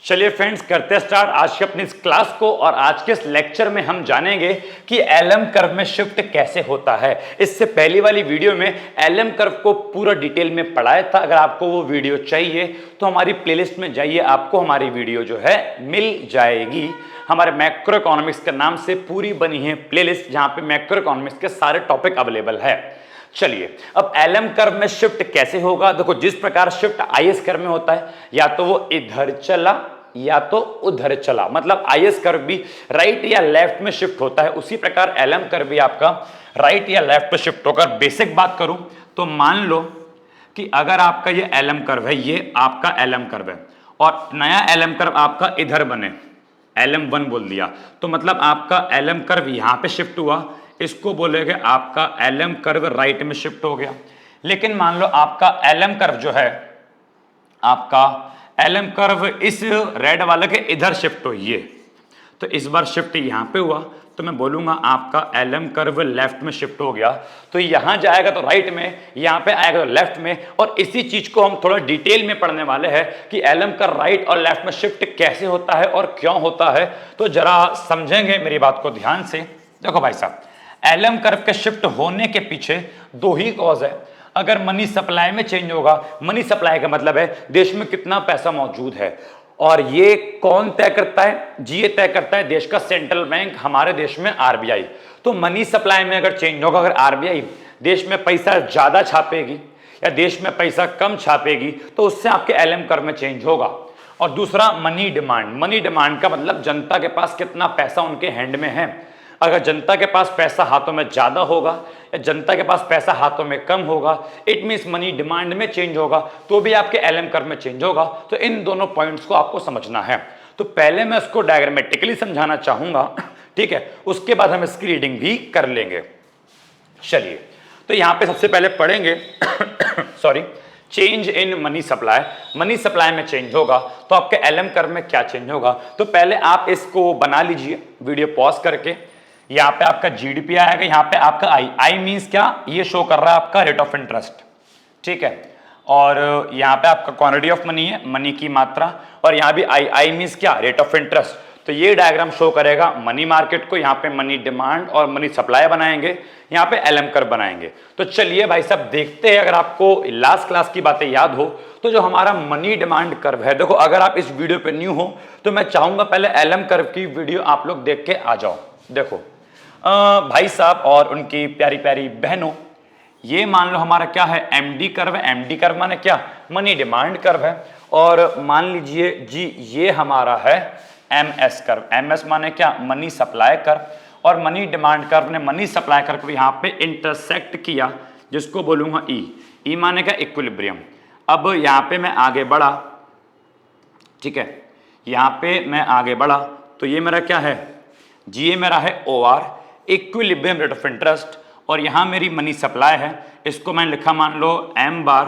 चलिए फ्रेंड्स, करते स्टार्ट आज के अपनी इस क्लास को। और आज के इस लेक्चर में हम जानेंगे कि एलएम कर्व में शिफ्ट कैसे होता है। इससे पहली वाली वीडियो में एलएम कर्व को पूरा डिटेल में पढ़ाया था। अगर आपको वो वीडियो चाहिए तो हमारी प्लेलिस्ट में जाइए, आपको हमारी वीडियो जो है मिल जाएगी। हमारे मैक्रो इकोनॉमिक्स के नाम से पूरी बनी है प्लेलिस्ट, जहां पे मैक्रो इकोनॉमिक्स के सारे टॉपिक अवेलेबल है। चलिए, अब एलएम कर्व में शिफ्ट कैसे होगा। देखो, जिस प्रकार शिफ्ट आईएस कर्व में होता है, या तो वो इधर चला या तो उधर चला, मतलब आईएस कर्व भी राइट या लेफ्ट में शिफ्ट होता है, उसी प्रकार एलएम कर्व भी आपका राइट या लेफ्ट में शिफ्ट होकर। बेसिक बात करूं तो मान लो कि अगर आपका ये एलएम कर्व है, ये आपका एलएम कर्व है, और नया एलएम कर्व आपका इधर बने, LM1 बोल दिया, तो मतलब आपका एलएम कर्व यहां पे शिफ्ट हुआ, इसको बोलेंगे आपका एलएम कर्व राइट में शिफ्ट हो गया। लेकिन मान लो आपका एलएम कर्व जो है, आपका एलएम कर्व इस रेड वाले के इधर शिफ्ट हुई है, तो इस बार शिफ्ट यहां पे हुआ, तो मैं बोलूंगा आपका एलएम कर्व लेफ्ट में शिफ्ट हो गया। तो यहां जाएगा तो राइट में, यहां पे आएगा तो लेफ्ट में। और इसी चीज को हम थोड़ा डिटेल में पढ़ने वाले हैं कि एलएम का राइट और लेफ्ट में शिफ्ट कैसे होता है और क्यों होता है। तो जरा समझेंगे मेरी बात को ध्यान से। देखो भाई साहब, एलएम कर्व के शिफ्ट होने के पीछे दो ही कॉज है। अगर मनी सप्लाई में चेंज होगा, मनी सप्लाई का मतलब है देश में कितना पैसा मौजूद है, और ये कौन तय करता है जी? ये तय करता है देश का सेंट्रल बैंक, हमारे देश में आरबीआई। तो मनी सप्लाई में अगर चेंज होगा, अगर आरबीआई देश में पैसा ज्यादा छापेगी या देश में पैसा कम छापेगी, तो उससे आपके एलएम कर्व में चेंज होगा। और दूसरा मनी डिमांड। मनी डिमांड का मतलब जनता के पास कितना पैसा उनके हैंड में है। अगर जनता के पास पैसा हाथों में ज्यादा होगा या जनता के पास पैसा हाथों में कम होगा, इट मींस मनी डिमांड में चेंज होगा, तो भी आपके एलएम कर्व में चेंज होगा। तो इन दोनों पॉइंट्स को आपको समझना है। तो पहले मैं इसको डायग्रामेटिकली समझाना चाहूंगा, ठीक है, उसके बाद हम इसकी रीडिंग भी कर लेंगे। चलिए, तो यहां पे सबसे पहले पढ़ेंगे sorry, change in money supply. Money supply में चेंज होगा तो आपके एलएम कर्व में क्या चेंज होगा। तो पहले आप इसको बना लीजिए वीडियो पॉज करके। यहाँ पे आपका जीडीपी आएगा, यहाँ पे आपका आई मींस क्या, ये शो कर रहा है आपका रेट ऑफ इंटरेस्ट, ठीक है। और यहाँ पे आपका क्वांटिटी ऑफ मनी है, मनी की मात्रा, और यहाँ भी आई मींस क्या, रेट ऑफ इंटरेस्ट। तो ये डायग्राम शो करेगा मनी मार्केट को। यहाँ पे मनी डिमांड और मनी सप्लाई बनाएंगे, यहाँ पे एलएम कर्व बनाएंगे। तो चलिए भाई साहब देखते हैं। अगर आपको लास्ट क्लास की बातें याद हो तो जो हमारा मनी डिमांड कर्व है, देखो अगर आप इस वीडियो पे न्यू हो तो मैं चाहूंगा पहले एलएम कर्व की वीडियो आप लोग देख के आ जाओ। देखो भाई साहब और उनकी प्यारी प्यारी बहनों, ये मान लो हमारा क्या है, एमडी कर्व है। एमडी कर्व माने क्या, मनी डिमांड कर्व है। और मान लीजिए जी, ये हमारा है एमएस कर्व। एमएस माने क्या, मनी सप्लाई कर्व। और मनी डिमांड कर्व ने मनी सप्लाई कर्व को यहाँ पे इंटरसेक्ट किया, जिसको बोलूंगा ई माने क्या, इक्विलिब्रियम। अब यहाँ पे मैं आगे बढ़ा, ठीक है, यहाँ पे मैं आगे बढ़ा तो ये मेरा क्या है जी, ये मेरा है OR, equilibrium rate of interest. और यहां मेरी मनी सप्लाई है, इसको मैंने लिखा मान लो M bar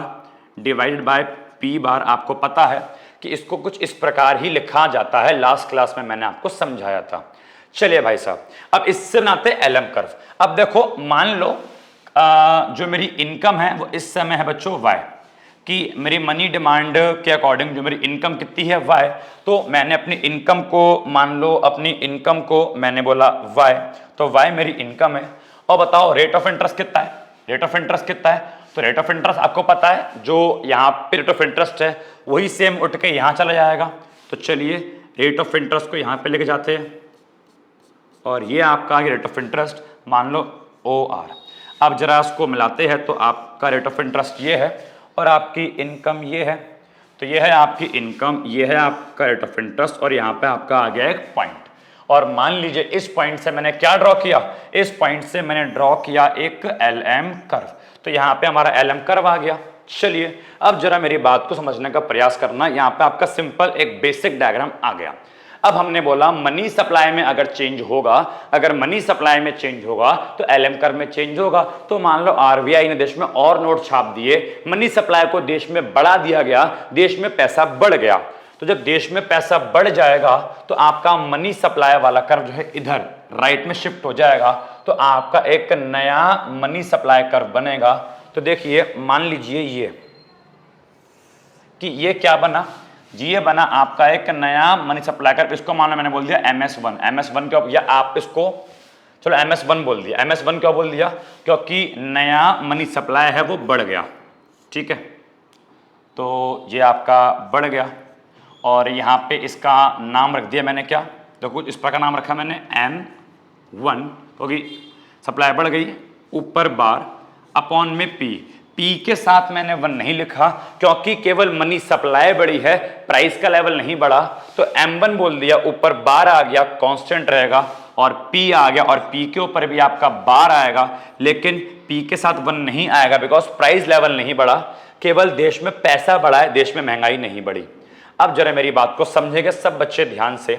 divided by P बार। आपको पता है कि इसको कुछ इस प्रकार ही लिखा जाता है, लास्ट क्लास में मैंने आपको समझाया था। चलिए भाई साहब, अब इससे बनाते एलएम कर्व। अब देखो मान लो जो मेरी इनकम है वो इस समय है बच्चों Y, कि मेरी मनी डिमांड के अकॉर्डिंग जो मेरी इनकम कितनी है Y, तो मैंने अपनी इनकम को मान लो, अपनी इनकम को मैंने बोला Y, तो Y मेरी इनकम है। और बताओ रेट ऑफ इंटरेस्ट कितना है, रेट ऑफ इंटरेस्ट कितना है। तो रेट ऑफ इंटरेस्ट आपको पता है, जो यहाँ पे रेट ऑफ इंटरेस्ट है वही सेम उठ के यहाँ चला जाएगा। तो चलिए रेट ऑफ इंटरेस्ट को यहाँ पे लेके जाते हैं, और ये आपका रेट ऑफ इंटरेस्ट मान लो OR। अब जरा इसको मिलाते हैं, तो आपका रेट ऑफ इंटरेस्ट ये है और आपकी इनकम ये है। तो ये है आपकी इनकम, ये है आपका रेट ऑफ इंटरेस्ट, और यहाँ पे आपका आ गया एक पॉइंट। और मान लीजिए इस पॉइंट से मैंने क्या ड्रॉ किया, इस पॉइंट से मैंने ड्रॉ किया एक एलएम कर्व। तो यहाँ पे हमारा एलएम कर्व आ गया। चलिए अब जरा मेरी बात को समझने का प्रयास करना। यहाँ पे आपका सिंपल एक बेसिक डायग्राम आ गया। अब हमने बोला मनी सप्लाई में अगर चेंज होगा, अगर मनी सप्लाई में चेंज होगा तो एलएम कर्व में चेंज होगा। तो मान लो आरबीआई ने देश में और नोट छाप दिए, मनी सप्लाई को देश में बढ़ा दिया गया, देश में पैसा बढ़ गया। तो जब देश में पैसा बढ़ जाएगा तो आपका मनी सप्लाई वाला कर्व जो है इधर राइट में शिफ्ट हो जाएगा, तो आपका एक नया मनी सप्लाई कर्व बनेगा। तो देखिए मान लीजिए ये कि ये क्या बना, जी ये बना आपका एक नया मनी सप्लाई कर्व, इसको मान लो मैंने बोल दिया MS1। MS1 क्यों, या आप इसको चलो MS1 बोल दिया। MS1 क्यों बोल दिया, क्योंकि नया मनी सप्लाई है वो बढ़ गया, ठीक है। तो ये आपका बढ़ गया और यहाँ पे इसका नाम रख दिया मैंने, क्या देखो इस प्रकार नाम रखा मैंने M1, क्योंकि सप्लाई बढ़ गई, ऊपर बार अपॉन में P के साथ मैंने 1 नहीं लिखा क्योंकि केवल मनी सप्लाई बढ़ी है, प्राइस का लेवल नहीं बढ़ा, तो M1 बोल दिया, ऊपर बार आ गया कांस्टेंट रहेगा और P आ गया और P के ऊपर भी आपका बार आएगा, लेकिन P के साथ 1 नहीं आएगा बिकॉज प्राइस लेवल नहीं बढ़ा, केवल देश में पैसा बढ़ा है, देश में महंगाई नहीं बढ़ी। अब जरा मेरी बात को समझेंगे सब बच्चे ध्यान से।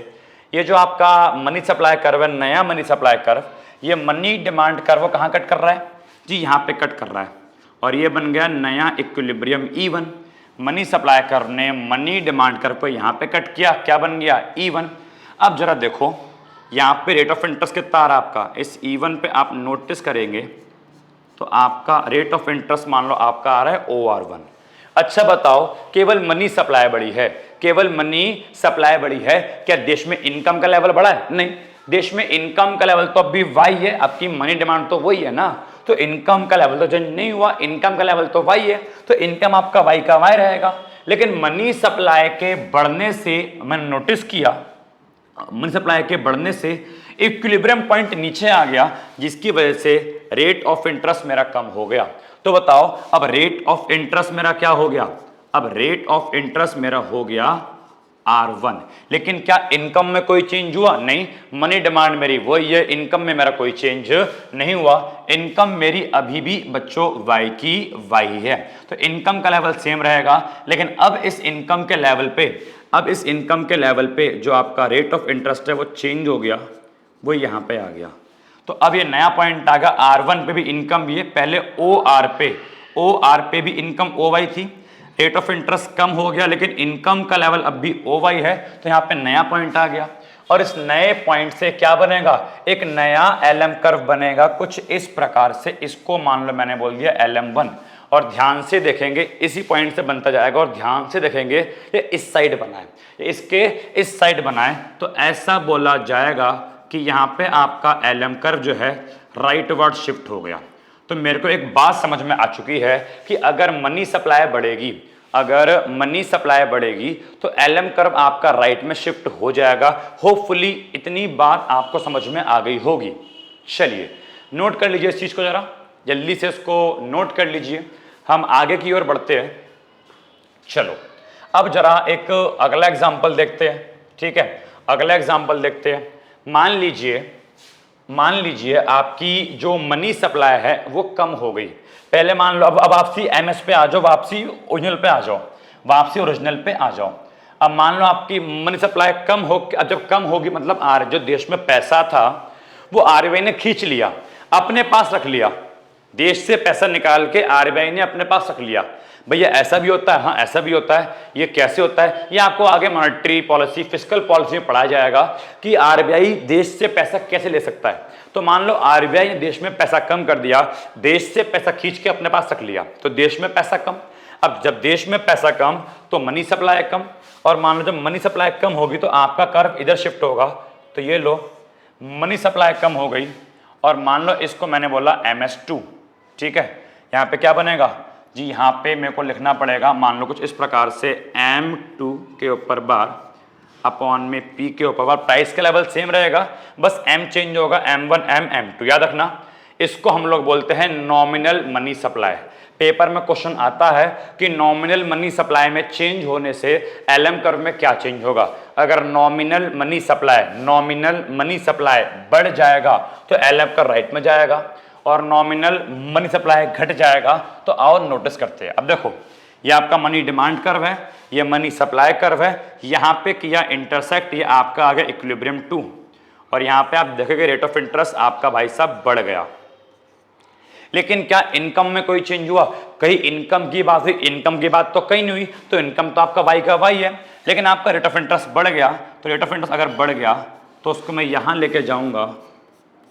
ये जो आपका मनी सप्लाई कर्व है, नया मनी सप्लाई कर्व, ये मनी डिमांड कर्व कहाँ कट कर रहा है जी, यहाँ पे कट कर रहा है और ये बन गया नया equilibrium E1। Money supply curve ने मनी डिमांड कर्व को यहाँ पे कट किया, क्या बन गया E1। अब जरा देखो यहाँ पे रेट ऑफ इंटरेस्ट कितना आ रहा है आपका, इस E1 पे आप नोटिस करेंगे तो आपका रेट ऑफ इंटरेस्ट मान लो आपका आ रहा है OR1। अच्छा बताओ, केवल मनी सप्लाई बढ़ी है, केवल मनी सप्लाई बढ़ी है, क्या देश में इनकम का लेवल बढ़ा है? नहीं, देश में इनकम का लेवल तो अब भी वाई है, आपकी मनी डिमांड तो वही है ना, तो इनकम का लेवल तो चेंज नहीं हुआ, इनकम का लेवल तो वाई है, तो इनकम आपका वाई का वाई रहेगा। लेकिन मनी सप्लाई के बढ़ने से मैंने नोटिस किया, मनी सप्लाई के बढ़ने से इक्विलिब्रियम पॉइंट नीचे आ गया, जिसकी वजह से रेट ऑफ इंटरेस्ट मेरा कम हो गया। तो बताओ अब रेट ऑफ इंटरेस्ट मेरा क्या हो गया, अब रेट ऑफ इंटरेस्ट मेरा हो गया R1। लेकिन क्या इनकम में कोई चेंज हुआ? नहीं, मनी डिमांड मेरी वही है, इनकम में मेरा कोई चेंज नहीं हुआ, इनकम मेरी अभी भी बच्चों वाई की वाई है, तो इनकम का लेवल सेम रहेगा। लेकिन अब इस इनकम के लेवल पे, अब इस इनकम के लेवल पे जो आपका रेट ऑफ इंटरेस्ट है वो चेंज हो गया, वो यहाँ पे आ गया। तो अब ये नया पॉइंट आ गया, R1 पे भी इनकम भी है, पहले OR पे भी इनकम OY थी, रेट ऑफ इंटरेस्ट कम हो गया लेकिन इनकम का लेवल अब भी OY है, तो यहाँ पे नया पॉइंट आ गया और इस नए पॉइंट से क्या बनेगा, एक नया LM कर्व बनेगा कुछ इस प्रकार से। इसको मान लो मैंने बोल दिया LM1 और ध्यान से देखेंगे इसी पॉइंट से बनता जाएगा और ध्यान से देखेंगे ये इस साइड बना है, इसके इस साइड बना है, तो ऐसा बोला जाएगा कि यहाँ पे आपका LM कर्व जो है राइट वर्ड शिफ्ट हो गया। तो मेरे को एक बात समझ में आ चुकी है कि अगर मनी सप्लाई बढ़ेगी, अगर मनी सप्लाई बढ़ेगी तो LM कर्व आपका राइट में शिफ्ट हो जाएगा। होपफुली इतनी बात आपको समझ में आ गई होगी। चलिए नोट कर लीजिए इस चीज को, जरा जल्दी से इसको नोट कर लीजिए, हम आगे की ओर बढ़ते हैं। चलो अब जरा एक अगला एग्जाम्पल देखते हैं, ठीक है, अगला एग्जाम्पल देखते हैं। मान लीजिए आपकी जो मनी सप्लाई है वो कम हो गई। पहले मान लो, अब वापसी MS पे आ जाओ, वापसी ओरिजिनल पे आ जाओ, वापसी ओरिजिनल पे आ जाओ। अब मान लो आपकी मनी सप्लाई कम हो, अब जब कम होगी मतलब जो देश में पैसा था वो RBI ने खींच लिया, अपने पास रख लिया, देश से पैसा निकाल के RBI ने अपने पास रख लिया। भैया ऐसा भी होता है? हाँ ऐसा भी होता है। ये कैसे होता है, ये आपको आगे मॉनेटरी पॉलिसी, फिस्कल पॉलिसी में पढ़ाया जाएगा कि RBI देश से पैसा कैसे ले सकता है। तो मान लो RBI ने देश में पैसा कम कर दिया, देश से पैसा खींच के अपने पास रख लिया, तो देश में पैसा कम। अब जब देश में पैसा कम तो मनी सप्लाई कम, और मान लो जब मनी सप्लाई कम होगी तो आपका कर्व इधर शिफ्ट होगा। तो ये लो मनी सप्लाई कम हो गई और मान लो इसको मैंने बोला MS2, ठीक है। यहाँ पे क्या बनेगा जी, यहाँ पे मेरे को लिखना पड़ेगा, मान लो कुछ इस प्रकार से M2 के ऊपर बार अपॉन में P के ऊपर बार, प्राइस का लेवल सेम रहेगा, बस M चेंज होगा, M1 M2। याद रखना इसको हम लोग बोलते हैं नॉमिनल मनी सप्लाई। पेपर में क्वेश्चन आता है कि नॉमिनल मनी सप्लाई में चेंज होने से LM कर्व में क्या चेंज होगा। अगर नॉमिनल मनी सप्लाई बढ़ जाएगा तो LM कर्व राइट में जाएगा, और नॉमिनल मनी सप्लाई घट जाएगा तो आओ नोटिस करते हैं। अब देखो ये आपका मनी डिमांड कर्व है, ये मनी सप्लाई कर्व है, यहाँ पे किया इंटरसेक्ट, ये आपका आ गया इक्विलिब्रियम 2, और यहाँ पे आप देखेंगे रेट ऑफ इंटरेस्ट आपका भाई साहब बढ़ गया। लेकिन क्या इनकम में कोई चेंज हुआ? कहीं इनकम की बात हुई? इनकम की बात तो कहीं नहीं हुई, तो इनकम तो आपका वाई का वाई है, लेकिन आपका रेट ऑफ इंटरेस्ट बढ़ गया। तो रेट ऑफ इंटरेस्ट अगर बढ़ गया तो उसको मैं यहाँ लेके जाऊँगा,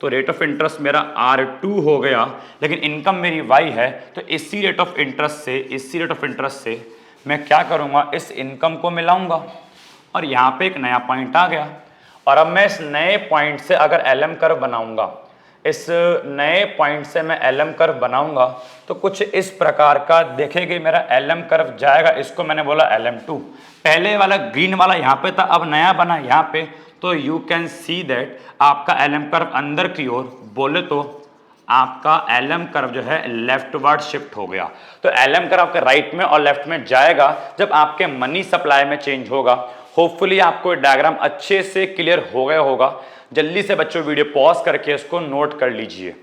तो रेट ऑफ इंटरेस्ट मेरा R2 हो गया, लेकिन इनकम मेरी Y है, तो इसी रेट ऑफ इंटरेस्ट से मैं क्या करूंगा, इस इनकम को मिलाऊंगा और यहाँ पे एक नया पॉइंट आ गया। और अब मैं इस नए पॉइंट से अगर एलएम कर्व बनाऊंगा, इस नए पॉइंट से मैं एलएम कर्व बनाऊंगा तो कुछ इस प्रकार का देखेंगे मेरा एलएम कर्व जाएगा। इसको मैंने बोला LM2, पहले वाला ग्रीन वाला यहाँ पे था, अब नया बना यहाँ पे। तो यू कैन सी दैट आपका एलएम कर्व अंदर की ओर बोले तो आपका एलएम कर्व जो है लेफ्टवर्ड शिफ्ट हो गया। तो एलएम कर्व आपके राइट में और लेफ्ट में जाएगा जब आपके मनी सप्लाई में चेंज होगा। होपफुली आपको डायग्राम अच्छे से क्लियर हो गया होगा। जल्दी से बच्चों वीडियो पॉज करके इसको नोट कर लीजिए।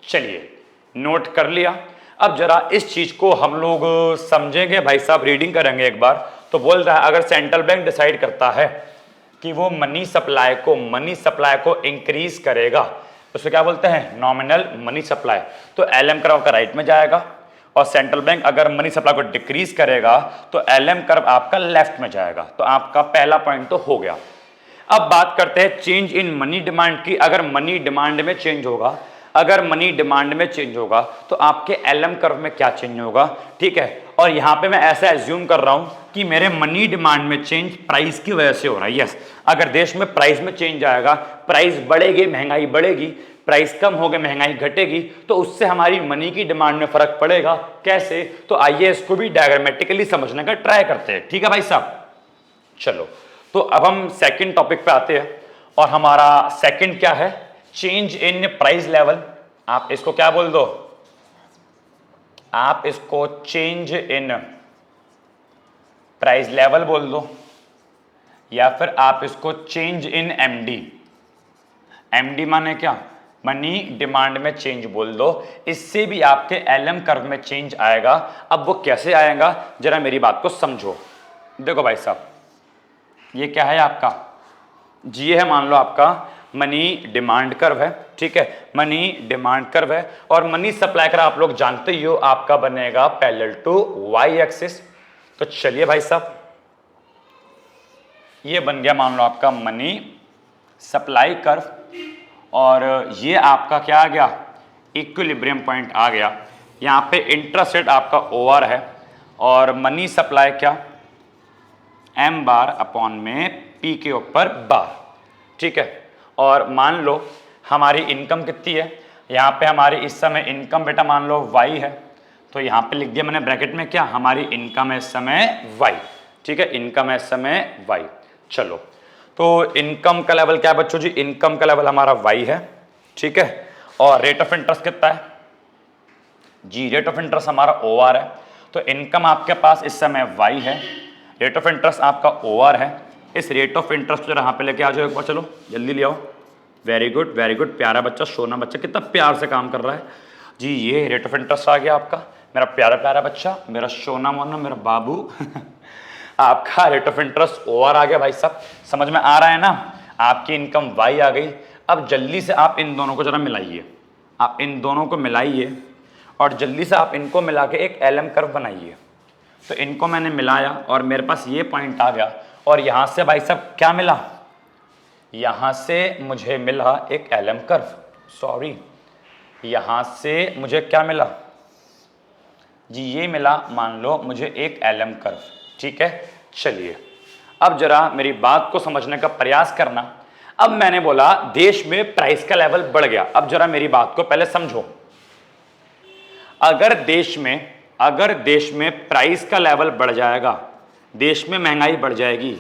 चलिए नोट कर लिया। अब जरा इस चीज को हम लोग समझेंगे भाई साहब, रीडिंग करेंगे एक बार। तो बोल रहा है अगर सेंट्रल बैंक डिसाइड करता है कि वो मनी सप्लाई को इंक्रीज करेगा, उसको क्या बोलते हैं, नॉमिनल मनी सप्लाई, तो एलएम कर्व का राइट में जाएगा। और सेंट्रल बैंक अगर मनी सप्लाई को डिक्रीज करेगा तो एलएम कर्व आपका लेफ्ट में जाएगा। तो आपका पहला पॉइंट तो हो गया। अब बात करते हैं चेंज इन मनी डिमांड की। अगर मनी डिमांड में चेंज होगा, अगर मनी डिमांड में चेंज होगा तो आपके एलएम कर्व में क्या चेंज होगा, ठीक है। और यहां पे मैं ऐसा एज्यूम कर रहा हूं कि मेरे मनी डिमांड में चेंज प्राइस की वजह से हो रहा है। यस, अगर देश में प्राइस में चेंज आएगा, प्राइस बढ़ेगी महंगाई बढ़ेगी, प्राइस कम होगी महंगाई घटेगी, तो उससे हमारी मनी की डिमांड में फर्क पड़ेगा। कैसे, तो आइए इसको भी डायग्रामेटिकली समझने का ट्राई करते हैं। ठीक है भाई साहब, चलो तो अब हम सेकंड टॉपिक पे आते हैं। और हमारा सेकंड क्या है, चेंज इन प्राइस लेवल। आप इसको क्या बोल दो, आप इसको चेंज इन प्राइस लेवल बोल दो, या फिर आप इसको चेंज इन एमडी। एमडी माने क्या, मनी डिमांड में चेंज बोल दो। इससे भी आपके एलएम कर्व में चेंज आएगा। अब वो कैसे आएगा जरा मेरी बात को समझो। देखो भाई साहब, ये क्या है आपका जी, है मान लो आपका मनी डिमांड कर्व है, ठीक है, मनी डिमांड कर्व है। और मनी सप्लाई कर्व आप लोग जानते ही हो आपका बनेगा पैरेलल टू वाई एक्सिस। तो चलिए भाई साहब, ये बन गया मान लो आपका मनी सप्लाई कर्व। और ये आपका क्या आ गया, इक्विलिब्रियम पॉइंट आ गया। यहाँ पे इंटरेस्ट रेट आपका ओवर है और मनी सप्लाई क्या, एम बार अपॉन में पी के ऊपर बार, ठीक है। और मान लो हमारी इनकम कितनी है, यहाँ पे हमारी इस समय इनकम बेटा मान लो वाई है, तो यहाँ पे लिख दिया मैंने ब्रैकेट में क्या, हमारी इनकम है इस समय वाई, ठीक है, इनकम है इस समय वाई। चलो तो इनकम का लेवल क्या है बच्चों जी, इनकम का लेवल हमारा वाई है, ठीक है। और रेट ऑफ इंटरेस्ट कितना है जी, रेट ऑफ इंटरेस्ट हमारा ओआर है। तो इनकम आपके पास इस समय वाई है, रेट ऑफ इंटरेस्ट आपका ओआर है। इस रेट ऑफ इंटरेस्ट जो यहाँ पे लेके आ जाओ एक बार, चलो जल्दी ले आओ। वेरी गुड वेरी गुड, प्यारा बच्चा, सोना बच्चा कितना प्यार से काम कर रहा है जी। ये रेट ऑफ इंटरेस्ट आ गया आपका, मेरा प्यारा प्यारा बच्चा, मेरा सोना मोना, मेरा बाबू आपका रेट ऑफ इंटरेस्ट ओवर आ गया भाई साहब, समझ में आ रहा है ना। आपकी इनकम वाई आ गई। अब जल्दी से आप इन दोनों को जरा मिलाइए, आप इन दोनों को मिलाइए और जल्दी से आप इनको मिला के एक एलएम कर्व बनाइए। तो इनको मैंने मिलाया और मेरे पास ये पॉइंट आ गया। और यहां से भाई साहब क्या मिला, यहां से मुझे मिला एक एलएम कर्व, सॉरी यहां से मुझे क्या मिला जी, ये मिला मान लो मुझे एक एलएम कर्व, ठीक है। चलिए अब जरा मेरी बात को समझने का प्रयास करना। अब मैंने बोला देश में प्राइस का लेवल बढ़ गया। अब जरा मेरी बात को पहले समझो, अगर देश में प्राइस का लेवल बढ़ जाएगा, देश में महंगाई बढ़ जाएगी,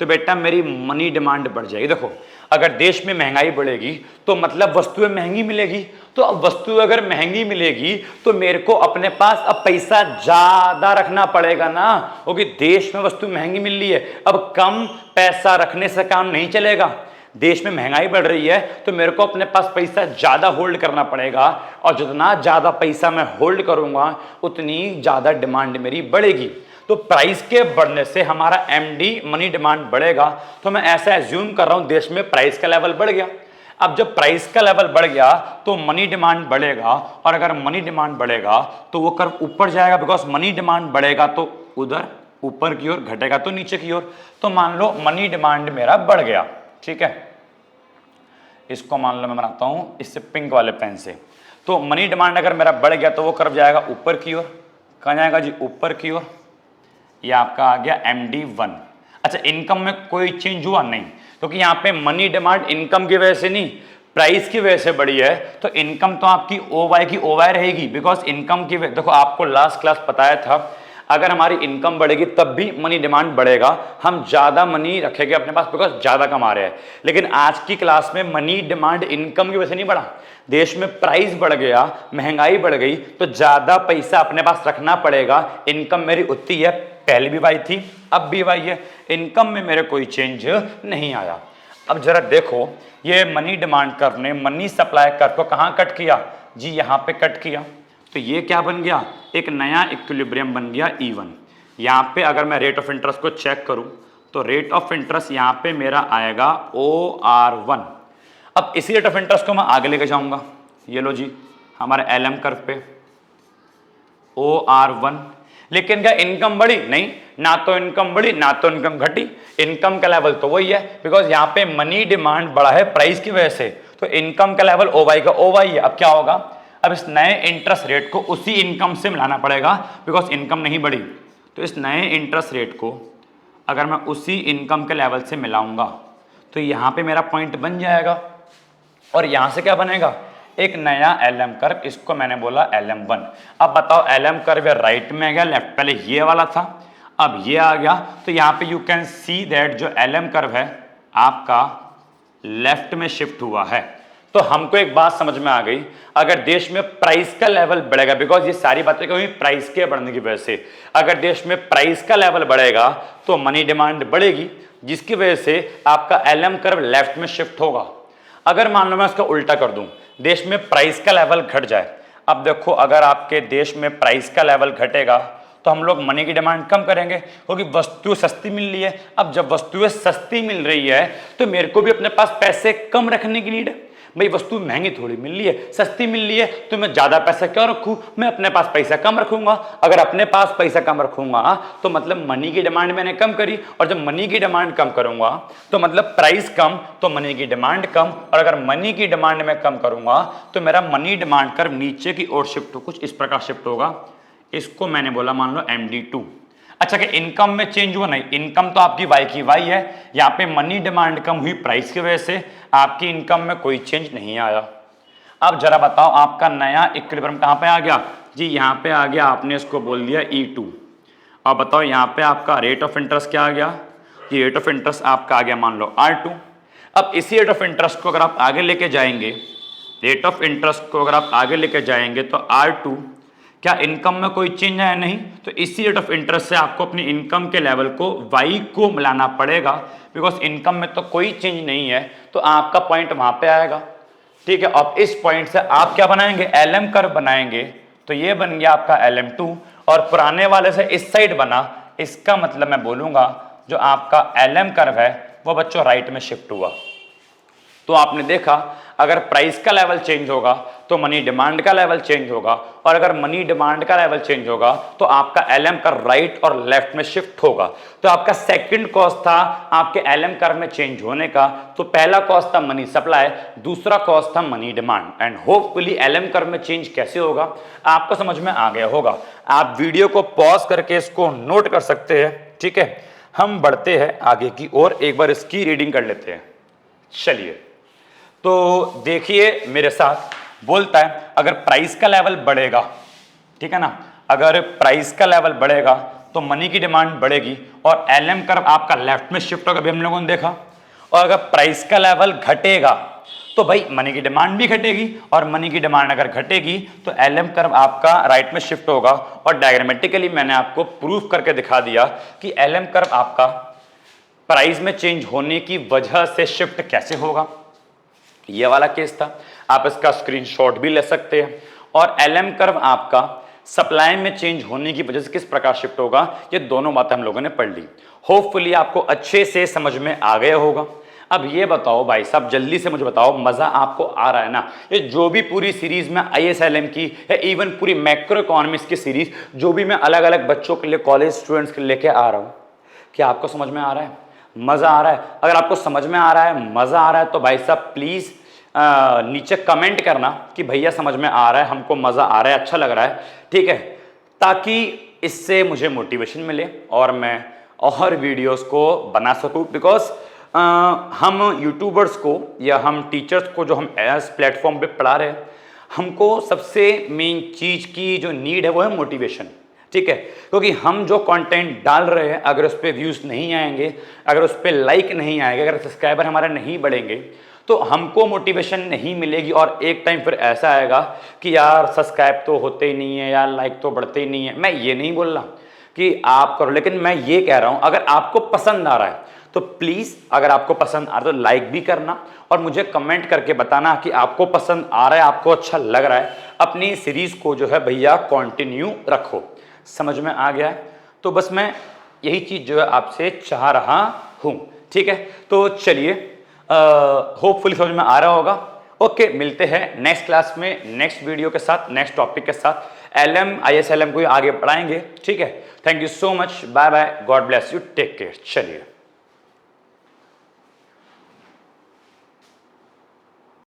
तो बेटा मेरी मनी डिमांड बढ़ जाएगी। देखो अगर देश में महंगाई बढ़ेगी तो मतलब वस्तुएं महंगी मिलेगी। तो अब वस्तु अगर महंगी मिलेगी तो मेरे को अपने पास अब पैसा ज्यादा रखना पड़ेगा ना, क्योंकि देश में वस्तु महंगी मिल रही है। अब कम पैसा रखने से काम नहीं चलेगा। देश में महंगाई बढ़ रही है तो मेरे को अपने पास पैसा ज्यादा होल्ड करना पड़ेगा, और जितना ज्यादा पैसा मैं होल्ड करूंगा उतनी ज्यादा डिमांड मेरी बढ़ेगी। तो प्राइस के बढ़ने से हमारा एमडी मनी डिमांड बढ़ेगा। तो मैं ऐसा एज्यूम कर रहा हूं देश में प्राइस का लेवल बढ़ गया। अब जब प्राइस का लेवल बढ़ गया तो मनी डिमांड बढ़ेगा, और अगर मनी डिमांड बढ़ेगा तो वो कर्व ऊपर जाएगा, बिकॉज मनी डिमांड बढ़ेगा तो उधर ऊपर की ओर, घटेगा तो नीचे की ओर। तो मान लो मनी डिमांड मेरा बढ़ गया, ठीक है। इसको मान लो मैं बनाता हूं इससे पिंक वाले पेन से। तो मनी डिमांड अगर मेरा बढ़ गया तो वो कर्व जाएगा ऊपर की ओर, कहाँ जाएगा जी, ऊपर की ओर। ये आपका आ गया MD1। अच्छा, इनकम में कोई चेंज हुआ नहीं, क्योंकि यहाँ पे मनी डिमांड इनकम की वजह से नहीं, प्राइस की वजह से बढ़ी है, तो इनकम तो आपकी OY की OY रहेगी, बिकॉज इनकम की देखो आपको लास्ट क्लास बताया था, अगर हमारी इनकम बढ़ेगी तब भी मनी डिमांड बढ़ेगा, हम ज्यादा मनी रखेंगे अपने पास बिकॉज ज्यादा कमा रहे हैं। लेकिन आज की क्लास में मनी डिमांड इनकम की वजह से नहीं बढ़ा, देश में प्राइस बढ़ गया, महंगाई बढ़ गई, तो ज्यादा पैसा अपने पास रखना पड़ेगा। इनकम मेरी उतनी है, पहले भी वाई थी अब भी वाई है, इनकम में मेरे कोई चेंज नहीं आया। अब जरा देखो, ये मनी डिमांड कर्व ने मनी सप्लाई कर्व को कहां कट किया जी, यहां पे कट किया, तो ये क्या बन गया, एक नया इक्विलिब्रियम बन गया E1। यहां पे अगर मैं रेट ऑफ इंटरेस्ट को चेक करूं तो रेट ऑफ इंटरेस्ट यहां पे मेरा आएगा OR1। अब इसी रेट ऑफ इंटरेस्ट को मैं आगे लेके जाऊंगा, ये लो जी हमारे LM कर्व पे OR1। लेकिन क्या इनकम बढ़ी? नहीं, ना तो इनकम बढ़ी ना तो इनकम घटी, इनकम का लेवल तो वही है, बिकॉज यहाँ पे मनी डिमांड बढ़ा है प्राइस की वजह से, तो इनकम का लेवल OY का OY है। अब क्या होगा, अब इस नए इंटरेस्ट रेट को उसी इनकम से मिलाना पड़ेगा, बिकॉज इनकम नहीं बढ़ी, तो इस नए इंटरेस्ट रेट को अगर मैं उसी इनकम के लेवल से मिलाऊंगा तो यहाँ पे मेरा पॉइंट बन जाएगा, और यहाँ से क्या बनेगा, एक नया LM कर्व, इसको मैंने बोला LM1। अब बताओ LM कर्व राइट में आ गया, लेफ्ट, पहले ये वाला था अब ये आ गया, तो यहाँ पे यू कैन सी दैट जो LM कर्व है आपका लेफ्ट में शिफ्ट हुआ है। तो हमको एक बात समझ में आ गई, अगर देश में प्राइस का लेवल बढ़ेगा, बिकॉज ये सारी बातें क्यों हुई, प्राइस के बढ़ने की वजह से, अगर देश में प्राइस का लेवल बढ़ेगा तो मनी डिमांड बढ़ेगी, जिसकी वजह से आपका LM कर्व लेफ्ट में शिफ्ट होगा। अगर मान लो मैं इसका उल्टा कर दूं, देश में प्राइस का लेवल घट जाए, अब देखो अगर आपके देश में प्राइस का लेवल घटेगा तो हम लोग मनी की डिमांड कम करेंगे, क्योंकि वस्तुएं सस्ती मिल रही है। अब जब वस्तुएं सस्ती मिल रही है तो मेरे को भी अपने पास पैसे कम रखने की नीड है, भाई वस्तु महंगी थोड़ी मिल रही है, सस्ती मिल रही है, तो मैं ज्यादा पैसा क्यों रखूं, मैं अपने पास पैसा कम रखूंगा। अगर अपने पास पैसा कम रखूंगा तो मतलब मनी की डिमांड मैंने कम करी, और जब मनी की डिमांड कम करूंगा तो मतलब प्राइस कम तो मनी की डिमांड कम, और अगर मनी की डिमांड में कम करूंगा तो मेरा मनी डिमांड कर्व नीचे की ओर शिफ्ट हो, कुछ इस प्रकार शिफ्ट होगा। इसको मैंने बोला मान लो MD2। अच्छा, कि इनकम में चेंज हुआ? नहीं, इनकम तो आपकी वाई की वाई है, यहाँ पे मनी डिमांड कम हुई प्राइस की वजह से, आपकी इनकम में कोई चेंज नहीं आया। अब जरा बताओ आपका नया इक्विलिब्रियम कहाँ पे आ गया जी, यहाँ पे आ गया, आपने इसको बोल दिया E2। अब बताओ यहाँ पे आपका रेट ऑफ इंटरेस्ट क्या आ गया जी, रेट ऑफ इंटरेस्ट आपका आ गया मान लो R2। अब इसी रेट ऑफ इंटरेस्ट को अगर आप आगे लेके जाएंगे, रेट ऑफ इंटरेस्ट को अगर आप आगे लेके जाएंगे तो R2, क्या इनकम में कोई चेंज है? नहीं, तो इसी रेट ऑफ इंटरेस्ट से आपको अपनी इनकम के लेवल को Y को मिलाना पड़ेगा, बिकॉज इनकम में तो कोई चेंज नहीं है, तो आपका पॉइंट वहां पे आएगा। ठीक है, अब इस पॉइंट से आप क्या बनाएंगे, LM कर्व बनाएंगे, तो ये बन गया आपका LM2, और पुराने वाले से इस साइड बना, इसका मतलब मैं बोलूंगा जो आपका LM कर्व है वो बच्चों राइट में शिफ्ट हुआ। तो आपने देखा, अगर प्राइस का लेवल चेंज होगा तो मनी डिमांड का लेवल चेंज होगा, और अगर मनी डिमांड का लेवल चेंज होगा तो आपका LM कर्व राइट और लेफ्ट में शिफ्ट होगा। तो आपका सेकंड कॉज था आपके LM कर्व में चेंज होने का, तो पहला कॉज था मनी सप्लाई, दूसरा कॉज था money demand, and hopefully LM curve में चेंज कैसे होगा आपको समझ में आ गया होगा। आप वीडियो को पॉज करके इसको नोट कर सकते हैं। ठीक है, हम बढ़ते हैं आगे की ओर, एक बार इसकी रीडिंग कर लेते हैं। चलिए, तो देखिए मेरे साथ, बोलता है अगर प्राइस का लेवल बढ़ेगा, ठीक है ना, अगर प्राइस का लेवल बढ़ेगा तो मनी की डिमांड बढ़ेगी, और LM कर्व आपका लेफ्ट में शिफ्ट होगा, अभी हम लोगों ने देखा। और अगर प्राइस का लेवल घटेगा तो भाई मनी की डिमांड भी घटेगी, और मनी की डिमांड अगर घटेगी तो LM कर्व आपका राइट में शिफ्ट होगा। और डायग्रामेटिकली मैंने आपको प्रूफ करके दिखा दिया कि LM कर्व आपका प्राइस में चेंज होने की वजह से शिफ्ट कैसे होगा। ये वाला केस था, आप इसका स्क्रीनशॉट भी ले सकते हैं। और LM कर्व आपका सप्लाई में चेंज होने की वजह से किस प्रकार शिफ्ट होगा, ये दोनों बातें हम लोगों ने पढ़ ली। होपफुली आपको अच्छे से समझ में आ गया होगा। अब ये बताओ भाई साहब, जल्दी से मुझे बताओ, मजा आपको आ रहा है ना? ये जो भी पूरी सीरीज में ISLM की या इवन पूरी मैक्रो इकोनॉमिक्स की सीरीज जो भी मैं अलग अलग बच्चों के लिए, कॉलेज स्टूडेंट्स के लिए लेके आ रहा हूँ, क्या आपको समझ में आ रहा है, मजा आ रहा है? अगर आपको समझ में आ रहा है, मजा आ रहा है, तो भाई साहब प्लीज नीचे कमेंट करना कि भैया समझ में आ रहा है, हमको मजा आ रहा है, अच्छा लग रहा है। ठीक है, ताकि इससे मुझे मोटिवेशन मिले और मैं और वीडियोस को बना सकूं। बिकॉज हम यूट्यूबर्स को या हम टीचर्स को जो हम एज प्लेटफॉर्म पे पढ़ा रहे हैं, हमको सबसे मेन चीज़ की जो नीड है वो है मोटिवेशन, ठीक है। क्योंकि हम जो कंटेंट डाल रहे हैं, अगर उस पर व्यूज़ नहीं आएंगे, अगर उस पर लाइक नहीं आएंगे, अगर सब्सक्राइबर हमारे नहीं बढ़ेंगे, तो हमको मोटिवेशन नहीं मिलेगी। और एक टाइम फिर ऐसा आएगा कि यार सब्सक्राइब तो होते ही नहीं है, यार लाइक तो बढ़ते ही नहीं है। मैं ये नहीं बोल रहा कि आप करो, लेकिन मैं ये कह रहा हूँ अगर आपको पसंद आ रहा है तो प्लीज़, अगर आपको पसंद आ रहा है तो लाइक भी करना और मुझे कमेंट करके बताना कि आपको पसंद आ रहा है, आपको अच्छा लग रहा है। अपनी सीरीज़ को जो है भैया कंटिन्यू रखो। समझ में आ गया है? तो बस मैं यही चीज़ जो है आपसे चाह रहा हूँ, ठीक है। तो चलिए, होपफुली समझ में आ रहा होगा। ओके, मिलते हैं नेक्स्ट क्लास में, नेक्स्ट वीडियो के साथ, नेक्स्ट टॉपिक के साथ। एलएम ISLM को आगे पढ़ाएंगे, ठीक है। Thank you so much, bye bye, God bless you, take care. चलिए।